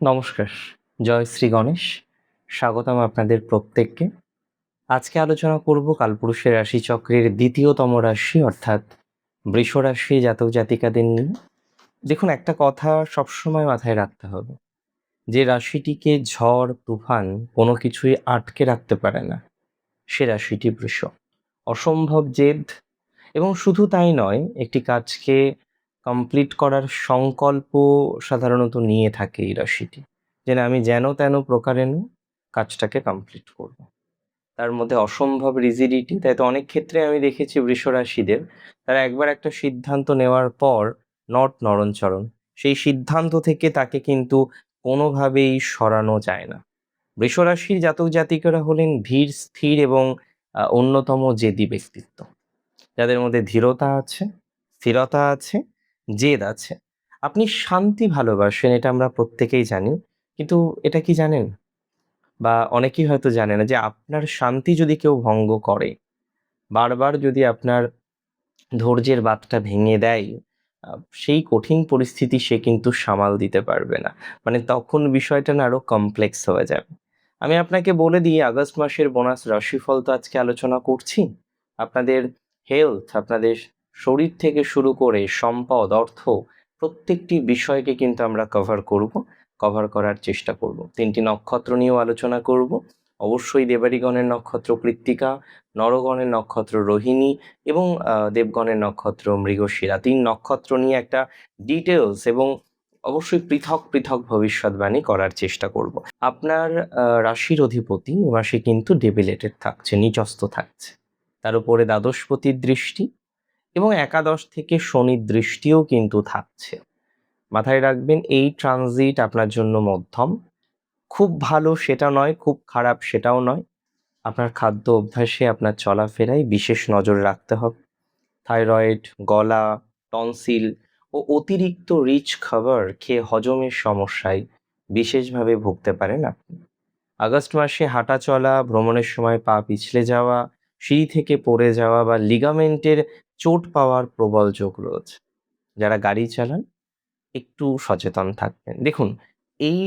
নমস্কার, জয় শ্রী গণেশ। স্বাগতম আপনাদের প্রত্যেককে। আজকে আলোচনা করব কালপুরুষের রাশিচক্রের দ্বিতীয়তম রাশি অর্থাৎ বৃষ রাশি জাতক জাতিকাদের নিয়ে। দেখুন, একটা কথা সবসময় মাথায় রাখতে হবে, যে রাশিটিকে ঝড় তুফান কোনো কিছুই আটকে রাখতে পারে না, সে রাশিটি বৃষ। অসম্ভব জেদ, এবং শুধু তাই নয়, একটি কাজকে কমপ্লিট করার সংকল্প সাধারণত নিয়ে থাকে এই রাশিটি, যে না, আমি যেন তেন প্রকারে কাজটাকে কমপ্লিট করব। তার মধ্যে অসম্ভব রিজিডিটি। তাই তো অনেক ক্ষেত্রে আমি দেখেছি বৃষ রাশিদের, তারা একবার একটা সিদ্ধান্ত নেওয়ার পর নড়নচড়ন, সেই সিদ্ধান্ত থেকে তাকে কিন্তু কোনোভাবেই সরানো যায় না। বৃষ রাশির জাতক জাতিকারা হলেন ধীর, স্থির এবং অন্যতম জেদি ব্যক্তিত্ব, যাদের মধ্যে ধীরতা আছে, স্থিরতা আছে, জেদ আছে। আপনি শান্তি ভালোবাসেন, এটা আমরা প্রত্যেকেই জানি, কিন্তু এটা কি জানেন, বা অনেকেই হয়তো জানে না, যে আপনার শান্তি যদি কেউ ভঙ্গ করে, বারবার যদি আপনার ধৈর্যের বাঁধটা ভেঙে দেয়, সেই কঠিন পরিস্থিতি সে কিন্তু সামাল দিতে পারবে না। মানে তখন বিষয়টা না আরো কমপ্লেক্স হয়ে যাবে। আমি আপনাকে বলে দিই, আগস্ট মাসের বোনাস রাশিফল তো আজকে আলোচনা করছি। আপনাদের হেলথ, আপনাদের শরীর থেকে শুরু করে সম্পদ, অর্থ, প্রত্যেকটি বিষয়কে কিন্তু আমরা কভার করার চেষ্টা করব। 3টি নক্ষত্র নিয়েও আলোচনা করব। অবশ্যই দেবারিগণের নক্ষত্র কৃত্তিকা, নরগণের নক্ষত্র রোহিণী এবং দেবগণের নক্ষত্র মৃগশিরা। 3 নক্ষত্র নিয়ে একটা ডিটেলস এবং অবশ্যই পৃথক পৃথক ভবিষ্যৎবাণী করার চেষ্টা করব। আপনার রাশির অধিপতি এ মাসে কিন্তু ডেবিলেটেড থাকছে, নিচস্থ থাকছে। তার উপরে দ্বাদশপতির দৃষ্টি এবং একাদশ থেকে শনির দৃষ্টিও কিন্তু থাকছে। মাথায় রাখবেন, এই ট্রানজিট আপনার জন্য মধ্যম। খুব ভালো সেটা নয়, খুব খারাপ সেটাও নয়। আপনার খাদ্য অভ্যাসে, আপনার চলাফেরায় বিশেষ নজর রাখতে হবে। থাইরয়েড, গলা, টনসিল ও অতিরিক্ত রিচ খাবার খেয়ে হজমের সমস্যায় বিশেষভাবে ভুগতে পারেন আপনি। আগস্ট মাসে হাঁটা চলা, ভ্রমণের সময় পা পিছলে যাওয়া, সিঁড়ি থেকে পড়ে যাওয়া বা লিগামেন্টের চোট পাওয়ার প্রবল যোগ রয়েছে। যারা গাড়ি চালান, একটু সচেতন থাকবেন। দেখুন, এই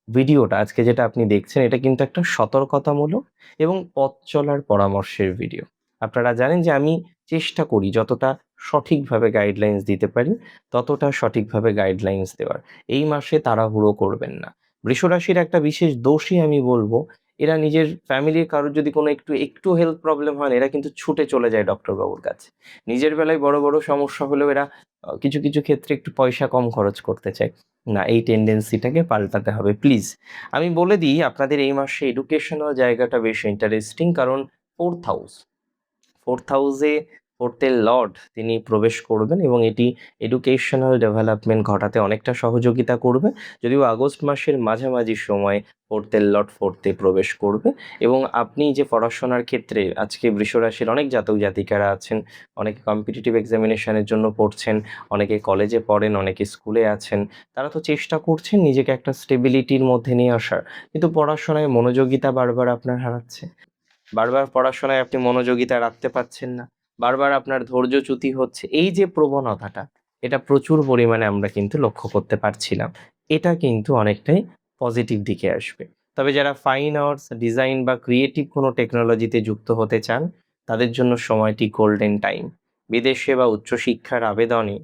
ভিডিওটা আজকে যেটা আপনি দেখছেন, এটা কিন্তু একটা সতর্কতামূলক এবং পথ চলার পরামর্শের ভিডিও। আপনারা জানেন যে আমি চেষ্টা করি যতটা সঠিকভাবে গাইডলাইন্স দিতে পারি, ততটা সঠিকভাবে গাইডলাইন্স দেওয়ার। এই মাসে তাড়াহুড়ো করবেন না। বৃষরাশির একটা বিশেষ দোষই আমি বলবো, এরা নিজের ফ্যামিলির কারোর যদি কোনো একটু হেলথ প্রবলেম হয়, এরা কিন্তু ছুটে চলে যায় ডক্টর বাবুর কাছে। নিজের বেলায় বড় বড় সমস্যা হলেও এরা কিছু কিছু ক্ষেত্রে একটু পয়সা কম খরচ করতে চায়। না, এই টেন্ডেন্সিটাকে পাল্টাতে হবে প্লিজ। আমি বলে দিই, আপনাদের এই মাসে এডুকেশনাল জায়গাটা বেশ ইন্টারেস্টিং, কারণ ফোর্থ হাউসে ফোর্থের লর্ড তিনি প্রবেশ করবেন এবং এটি এডুকেশনাল ডেভেলপমেন্ট ঘটাতে অনেকটা সহযোগিতা করবে। যদিও আগস্ট মাসের মাঝামাঝি সময় ফোর্থের লর্ড ফোর্থে প্রবেশ করবে, এবং আপনি যে পড়াশোনার ক্ষেত্রে আজকে বৃষরাশির অনেক জাতক জাতিকারা আছেন, অনেকে কম্পিটিটিভ এক্সামিনেশনের জন্য পড়ছেন, অনেকে কলেজে পড়েন, অনেকে স্কুলে আছেন, তারা তো চেষ্টা করছেন নিজেকে একটা স্টেবিলিটির মধ্যে নিয়ে আসার, কিন্তু পড়াশোনায় মনোযোগিতা বারবার আপনার হারাচ্ছে। বারবার পড়াশোনায় আপনি মনোযোগিতা রাখতে পারছেন না, বারবার আপনার ধৈর্যচ্যুতি হচ্ছে। এই যে প্রবণতাটা, এটা প্রচুর পরিমাণে আমরা কিন্তু লক্ষ্য করতে পারছিলাম। এটা কিন্তু অনেকটাই পজিটিভ দিকে আসবে। তবে যারা ফাইন আর্টস, ডিজাইন বা ক্রিয়েটিভ কোনো টেকনোলজিতে যুক্ত হতে চান, তাদের জন্য সময়টি গোল্ডেন টাইম। বিদেশে বা উচ্চশিক্ষার আবেদনে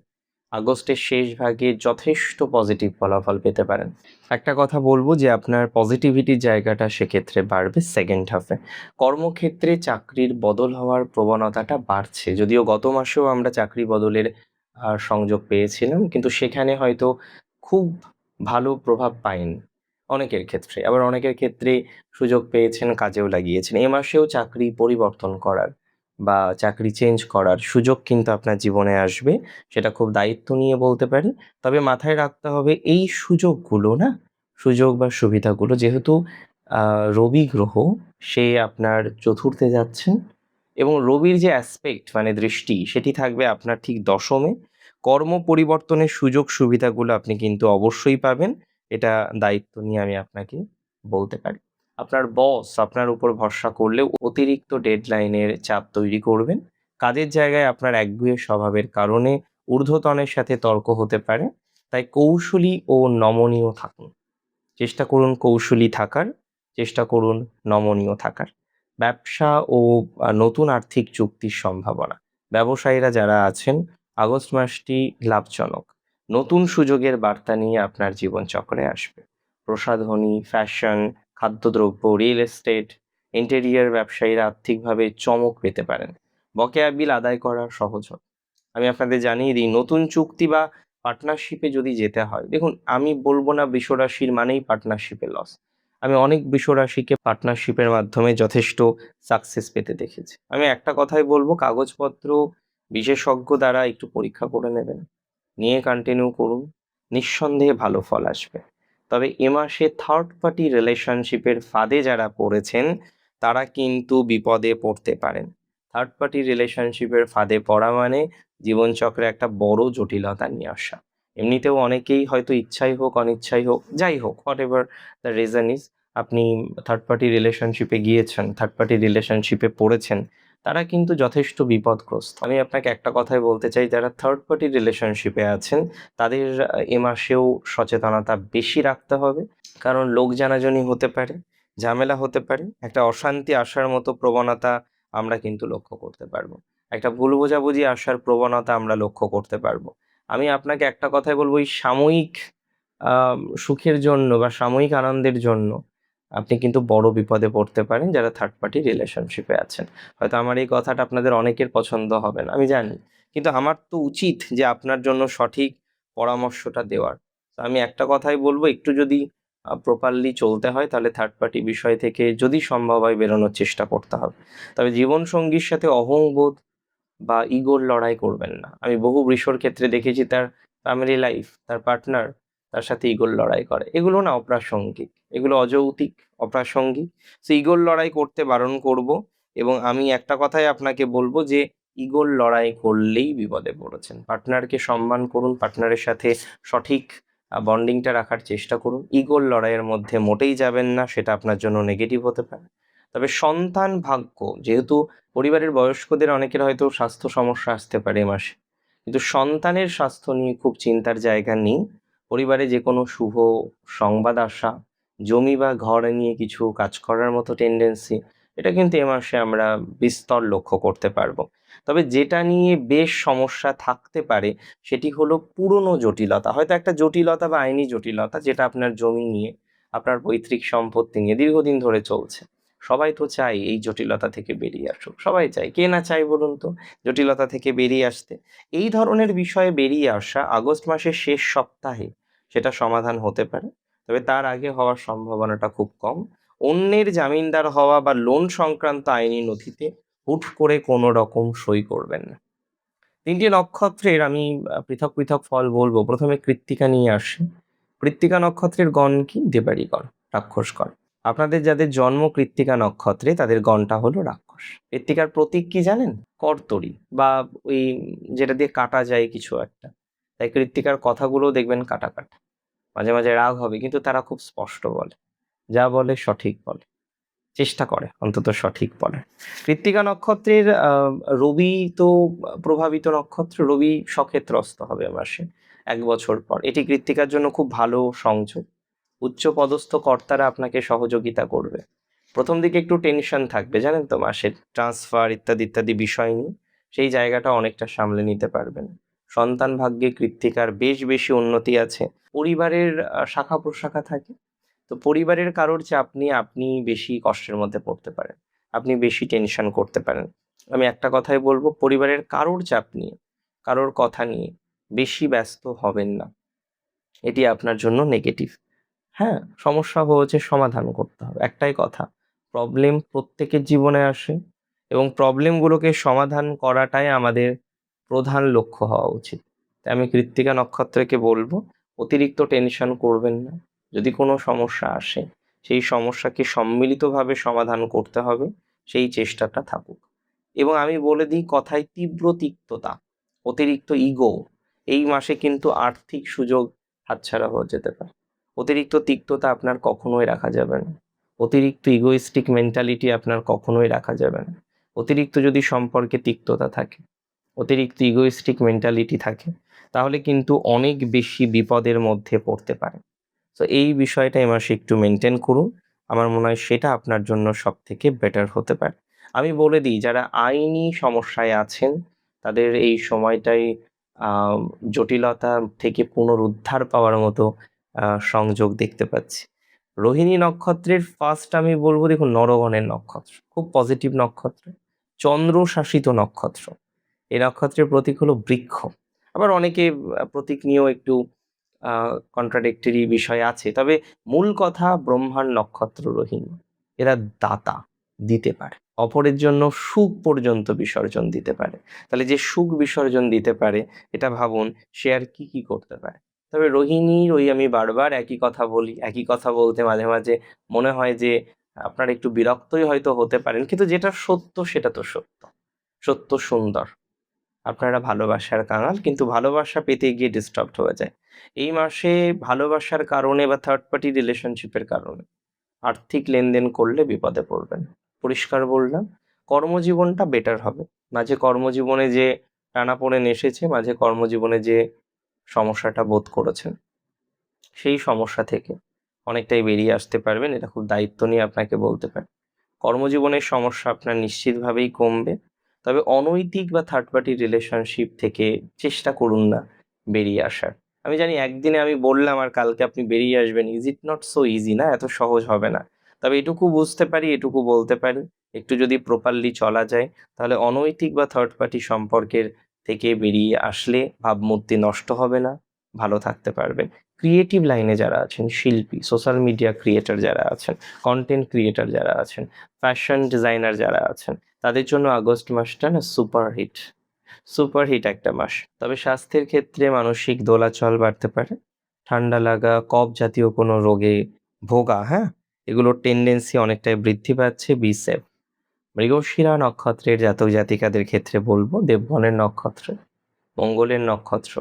আগস্টের শেষ ভাগে যথেষ্ট পজিটিভ ফলাফল পেতে পারেন। একটা কথা বলবো, যে আপনার পজিটিভিটির জায়গাটা সেক্ষেত্রে বাড়বে সেকেন্ড হাফে। কর্মক্ষেত্রে চাকরির বদল হওয়ার প্রবণতাটা বাড়ছে, যদিও গত মাসেও আমরা চাকরি বদলের সংযোগ পেয়েছিলাম, কিন্তু সেখানে হয়তো খুব ভালো প্রভাব পায়নি অনেকের ক্ষেত্রে। আবার অনেকের ক্ষেত্রে সুযোগ পেয়েছেন, কাজেও লাগিয়েছেন। এ মাসেও চাকরি পরিবর্তন করার বা চাকরি চেঞ্জ করার সুযোগ কিন্তু আপনার জীবনে আসবে। সেটা খুব দায়িত্ব নিয়ে বলতে পারি। তবে মাথায় রাখতে হবে, এই সুযোগগুলো না, সুযোগ বা সুবিধাগুলো যেহেতু রবি গ্রহ, সে আপনার চতুর্থে যাচ্ছেন, এবং রবির যে অ্যাসপেক্ট মানে দৃষ্টি, সেটি থাকবে আপনার ঠিক দশমে। কর্ম পরিবর্তনের সুযোগ সুবিধাগুলো আপনি কিন্তু অবশ্যই পাবেন। এটা দায়িত্ব নিয়ে আমি আপনাকে বলতে পারি। আপনার বস আপনার উপর ভরসা করলেও অতিরিক্ত ডেডলাইনের চাপ তৈরি করবেন। কাজের জায়গায় আপনার একগুঁয়ে স্বভাবের কারণে ঊর্ধ্বতনের সাথে তর্ক হতে পারে। তাই কৌশলী ও নমনীয় থাকুন। চেষ্টা করুন কৌশলী থাকার, চেষ্টা করুন নমনীয় থাকার। ব্যবসা ও নতুন আর্থিক চুক্তির সম্ভাবনা। ব্যবসায়ীরা যারা আছেন, আগস্ট মাসটি লাভজনক। নতুন সুযোগের বার্তা নিয়ে আপনার জীবনচক্রে আসবে। প্রসাধনী, ফ্যাশন, খাদ্যদ্রব্য, রিয়েল এস্টেট, ইন্টেরিয়ার ব্যবসায়ীরা আর্থিকভাবে চমক পেতে পারেন। বকেয়া বিল আদায় করা সহজ হবে। আমি আপনাদের জানিয়ে দিই, নতুন চুক্তি বা পার্টনারশিপে যদি যেতে হয়, দেখুন আমি বলবো না বৃষরাশির মানেই পার্টনারশিপে লস। আমি অনেক বৃষরাশিকে পার্টনারশিপের মাধ্যমে যথেষ্ট সাকসেস পেতে দেখেছি। আমি একটা কথাই বলবো, কাগজপত্র বিশেষজ্ঞ দ্বারা একটু পরীক্ষা করে নেবেন, নিয়ে কন্টিনিউ করুন, নিঃসন্দেহে ভালো ফল আসবে। তবে এ মাসে থার্ড পার্টি রিলেশনশিপের ফাঁদে যারা পড়েছেন, তারা কিন্তু বিপদে পড়তে পারেন। থার্ড পার্টি রিলেশনশিপের ফাঁদে পড়া মানে জীবনচক্রে একটা বড় জটিলতা নিয়ে আসা। এমনিতেও অনেকেই হয়তো ইচ্ছাই হোক অনিচ্ছাই হোক, যাই হোক, what ever the reason is, আপনি থার্ড পার্টি রিলেশনশিপে গিয়েছেন, থার্ড পার্টি রিলেশনশিপে পড়েছেন, তারা কিন্তু যথেষ্ট বিপদগ্রস্ত। আমি আপনাকে একটা কথাই বলতে চাই, যারা থার্ড পার্টি রিলেশনশিপে আছেন, তাদের এ মাসেও সচেতনতা বেশি রাখতে হবে। কারণ লোক জানাজানি হতে পারে, ঝামেলা হতে পারে, একটা অশান্তি আসার মতো প্রবণতা আমরা কিন্তু লক্ষ্য করতে পারবো। একটা ভুল বোঝাবুঝি আসার প্রবণতা আমরা লক্ষ্য করতে পারবো। আমি আপনাকে একটা কথাই বলবো, এই সাময়িক সুখের জন্য বা সাময়িক আনন্দের জন্য আপনি কিন্তু বড় বিপদে পড়তে পারেন, যারা থার্ড পার্টি রিলেশনশিপে আছেন। হয়তো আমার এই কথাটা আপনাদের অনেকের পছন্দ হবে না, আমি জানি, কিন্তু আমার তো উচিত যে আপনার জন্য সঠিক পরামর্শটা দেওয়ার। তো আমি একটা কথাই বলবো, একটু যদি প্রপারলি চলতে হয়, তাহলে থার্ড পার্টি বিষয় থেকে যদি সম্ভব হয় বেরোনোর চেষ্টা করতে হবে। তবে জীবনসঙ্গীর সাথে অহংবোধ বা ইগোর লড়াই করবেন না। আমি বহু বৃষর ক্ষেত্রে দেখেছি, তার ফ্যামিলি লাইফ, তার পার্টনার তার সাথে ইগোর লড়াই করে। এগুলো না অপ্রাসঙ্গিক, এগুলো অযৌক্তিক, অপ্রাসঙ্গিক। সো ইগোর লড়াই করতে বারণ করব। এবং আমি একটা কথাই আপনাকে বলবো যে ইগোর লড়াই করলেই বিপদে পড়েছেন। পার্টনারকে সম্মান করুন, পার্টনারের সাথে সঠিক বন্ডিংটা রাখার চেষ্টা করুন। ইগোর লড়াইয়ের মধ্যে মোটেই যাবেন না, সেটা আপনার জন্য নেগেটিভ হতে পারে। তবে সন্তান ভাগ্য, যেহেতু পরিবারের বয়স্কদের অনেকের হয়তো স্বাস্থ্য সমস্যা আসতে পারে এ মাসে, কিন্তু সন্তানের স্বাস্থ্য নিয়ে খুব চিন্তার জায়গা নেই। পরিবারে যে কোনো শুভ সংবাদ আসা, জমি বা ঘর নিয়ে কিছু কাজ করার মতো টেন্ডেন্সি, এটা কিন্তু এ মাসে আমরা বিস্তর লক্ষ্য করতে পারবো। তবে যেটা নিয়ে বেশ সমস্যা থাকতে পারে, সেটি হলো পুরনো জটিলতা, হয়তো একটা জটিলতা বা আইনি জটিলতা, যেটা আপনার জমি নিয়ে, আপনার পৈতৃক সম্পত্তি নিয়ে দীর্ঘদিন ধরে চলছে। সবাই তো চাই এই জটিলতা থেকে বেরিয়ে আসুক, সবাই চাই, কে না চাই বলুন তো জটিলতা থেকে বেরিয়ে আসতে। এই ধরনের বিষয়ে বেরিয়ে আসা আগস্ট মাসের শেষ সপ্তাহে সেটা সমাধান হতে পারে, তবে তার আগে হওয়ার সম্ভাবনাটা খুব কম। অন্যের জামিনদার হওয়া বা লোন সংক্রান্ত আইনি নথিতে হুট করে কোনো রকম সই করবেন না। 3টি নক্ষত্রের আমি পৃথক পৃথক ফল বলবো। প্রথমে কৃত্তিকা নিয়ে আসি। কৃত্তিকা নক্ষত্রের গণ কি? দেবাড়ি গণ, রাক্ষস গণ। আপনাদের যাদের জন্ম কৃত্তিকা নক্ষত্রে, তাদের গণটা হলো রাক্ষস। কৃত্তিকার প্রতীক কি জানেন? করতরি, বা ওই যেটা দিয়ে কাটা যায় কিছু একটা। তাই কৃত্তিকার কথাগুলো দেখবেন কাটা কাটা, মাঝে মাঝে রাগ হবে, কিন্তু তারা খুব স্পষ্ট বলে, যা বলে সঠিক বলে, চেষ্টা করে অন্তত সঠিক বলে। কৃত্তিকা নক্ষত্রের রবি তো প্রভাবিত নক্ষত্র, রবি সক্ষেত্রস্থ হবে মাসে 1 বছর পর। এটি কৃত্তিকার জন্য খুব ভালো সংযোগ। উচ্চ পদস্থ কর্তারা আপনাকে সহযোগিতা করবে। প্রথম দিকে একটু টেনশন থাকবে জানেন তো, মাসের ট্রান্সফার ইত্যাদি ইত্যাদি বিষয় নিয়ে, সেই জায়গাটা অনেকটা সামলে নিতে পারবেন। সন্তান ভাগ্যে কৃত্তিকার বেশ বেশি উন্নতি আছে। পরিবারের শাখা প্রশাখা থাকে, তো পরিবারের কারোর চাপ নিয়ে আপনি বেশি কষ্টের মধ্যে পড়তে পারেন, আপনি বেশি টেনশন করতে পারেন। আমি একটা কথাই বলবো, পরিবারের কারোর চাপ নিয়ে, কারোর কথা নিয়ে বেশি ব্যস্ত হবেন না, এটি আপনার জন্য নেগেটিভ। হ্যাঁ, সমস্যা হয়েছে, সমাধান করতে হবে, একটাই কথা, প্রবলেম প্রত্যেকের জীবনে আসে, এবং প্রবলেমগুলোকে সমাধান করাটাই আমাদের প্রধান লক্ষ্য হওয়া উচিত। তাই আমি কৃত্তিকা নক্ষত্রকে বলবো, অতিরিক্ত টেনশন করবেন না। যদি কোনো সমস্যা আসে, সেই সমস্যাকে সম্মিলিতভাবে সমাধান করতে হবে, সেই চেষ্টাটা থাকুক। এবং আমি বলে দিই কথায়, তীব্র তিক্ততা, অতিরিক্ত ইগো এই মাসে কিন্তু আর্থিক সুযোগ হাতছাড়া হয়ে যেতে পারে। অতিরিক্ত তিক্ততা আপনার কখনোই রাখা যাবে না। অতিরিক্ত ইগোইস্টিক মেন্টালিটি আপনার কখনোই রাখা যাবে না। অতিরিক্ত যদি সম্পর্কে তিক্ততা থাকে, অতিরিক্ত ইগোইস্টিক মেন্টালিটি থাকে, তাহলে কিন্তু অনেক বেশি বিপদের মধ্যে পড়তে পারে। তো এই বিষয়টা এই মাসে একটু মেনটেন করুন। আমার মনে হয় সেটা আপনার জন্য সবথেকে বেটার হতে পারে। আমি বলে দিই, যারা আইনি সমস্যায় আছেন তাদের এই সময়টাই জটিলতা থেকে পুনরুদ্ধার পাওয়ার মতো সংযোগ দেখতে পাচ্ছি। রোহিণী নক্ষত্রের ফার্স্ট আমি বলবো, দেখুন, নরগণের নক্ষত্র, খুব পজিটিভ নক্ষত্র, চন্দ্র শাসিত নক্ষত্র। এই নক্ষত্রের প্রতীক হলো বৃক্ষ। আবার অনেকে প্রতীক নিয়েও একটু কন্ট্রাডিক্টরি বিষয় আছে, তবে মূল কথা ব্রহ্মার নক্ষত্র রোহিণী। এরা দাতা, দিতে পারে, অপরের জন্য সুখ পর্যন্ত বিসর্জন দিতে পারে। তাহলে যে সুখ বিসর্জন দিতে পারে, এটা ভাবুন সে আর কি কি করতে পারে। তবে রোহিণীর ওই, আমি বারবার একই কথা বলি, একই কথা বলতে মাঝে মাঝে মনে হয় যে আপনার একটু বিরক্তই হয়তো হতে পারেন, কিন্তু যেটা সত্য সেটা তো সত্য, সত্য সুন্দর। আপনারা ভালোবাসার কাঙাল, কিন্তু ভালোবাসা পেতে গিয়ে ডিস্টার্বড হয়ে যায়। এই মাসে ভালোবাসার কারণে বা থার্ড পার্টি রিলেশনশিপের কারণে আর্থিক লেনদেন করলে বিপদে পড়বেন। পরিষ্কার বললাম, কর্মজীবনটা বেটার হবে। মাঝে কর্মজীবনে যে টানাপোড়েন এসেছে, মাঝে কর্মজীবনে যে সমস্যাটা বোধ করেছেন, সেই সমস্যা থেকে অনেকটাই বেরিয়ে আসতে পারবেন, এটা খুব দায়িত্ব নিয়ে আপনাকে বলতে পারি। কর্মজীবনের সমস্যা আপনার নিশ্চিতভাবেই কমবে। তবে অনৈতিক বা থার্ড পার্টি রিলেশনশিপ থেকে চেষ্টা করুন না বেরিয়ে আসার। আমি জানি একদিনে আমি বললাম আর কালকে আপনি বেরিয়ে আসবেন, is it not so easy, না, এত সহজ হবে না। তবে এটুকু বুঝতে পারি, এটুকু বলতে পারি, একটু যদি প্রপারলি চলা যায় তাহলে অনৈতিক বা থার্ড পার্টি সম্পর্কের থেকে বেরিয়ে আসলে ভাবমূর্তি নষ্ট হবে না, ভালো থাকতে পারবেন। ক্রিয়েটিভ লাইনে যারা আছেন, শিল্পী, সোশ্যাল মিডিয়া ক্রিয়েটর যারা আছেন, কন্টেন্ট ক্রিয়েটর যারা আছেন, ফ্যাশন ডিজাইনার যারা আছেন, তাদের জন্য আগস্ট মাসটা না সুপারহিট, সুপারহিট একটা মাস। তবে স্বাস্থ্যের ক্ষেত্রে মানসিক দোলাচল বাড়তে পারে, ঠান্ডা লাগা, কফ জাতীয় কোনো রোগে ভোগা, হ্যাঁ, এগুলোর টেন্ডেন্সি অনেকটাই বৃদ্ধি পাচ্ছে। Be safe. মৃগশিরা নক্ষত্রের জাতক জাতিকাদের ক্ষেত্রে বলবো, দেবগণের নক্ষত্র, মঙ্গলের নক্ষত্র,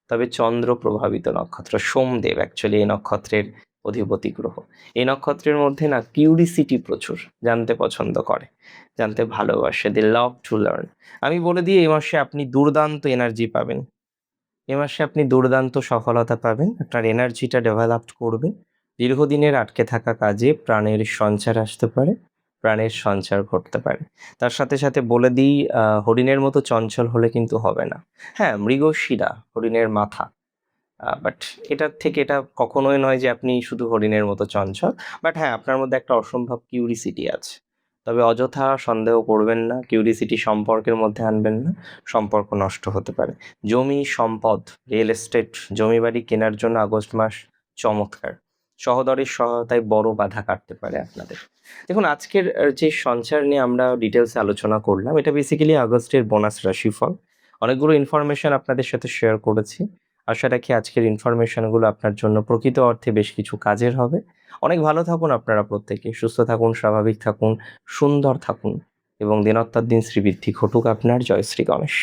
তবে চন্দ্র প্রভাবিত নক্ষত্র, সোমদেব অ্যাকচুয়ালি এই নক্ষত্রের অধিপতি গ্রহ। এই নক্ষত্রের মধ্যে না কিউরিসিটি প্রচুর, জানতে পছন্দ করে, জানতে ভালোবাসে, দে লাভ টু লার্ন। আমি বলে দিই, এই মাসে আপনি দুর্দান্ত এনার্জি পাবেন, এ মাসে আপনি দুর্দান্ত সফলতা পাবেন, আপনার এনার্জিটা ডেভেলপ করবে। দীর্ঘদিনের আটকে থাকা কাজে প্রাণের সঞ্চার আসতে পারে, প্রাণের সঞ্চার ঘটতে পারে। তার সাথে সাথে বলে দিই, হরিণের মতো চঞ্চল হলে কিন্তু হবে না। হ্যাঁ, মৃগশিরা, হরিণের মাথা, বাট এটার থেকে এটা কখনোই নয় যে আপনি শুধু হরিণের মতো চঞ্চল। বাট হ্যাঁ, আপনার মধ্যে একটা অসম্ভব কিউরিসিটি আছে। তবে অযথা সন্দেহ করবেন না, কিউরিসিটি সম্পর্কের মধ্যে আনবেন না, সম্পর্ক নষ্ট হতে পারে। জমি সম্পদ, রিয়েল এস্টেট, জমি বাড়ি কেনার জন্য আগস্ট মাস চমৎকার। সহদরের সহায়তায় বড় বাধা কাটতে পারে আপনাদের। দেখুন, আজকের যে সঞ্চার নিয়ে আমরা ডিটেলসে আলোচনা করলাম, এটা বেসিক্যালি আগস্টের বোনাস রাশিফল। অনেকগুলো ইনফরমেশন আপনাদের সাথে শেয়ার করেছি। আশা রাখি আজকের ইনফরমেশনগুলো আপনার জন্য প্রকৃত অর্থে বেশ কিছু কাজের হবে। অনেক ভালো থাকুন আপনারা প্রত্যেকে, সুস্থ থাকুন, স্বাভাবিক থাকুন, সুন্দর থাকুন এবং দিনত্তর দিন শ্রীবৃদ্ধি ঘটুক আপনার। জয় শ্রী গণেশ।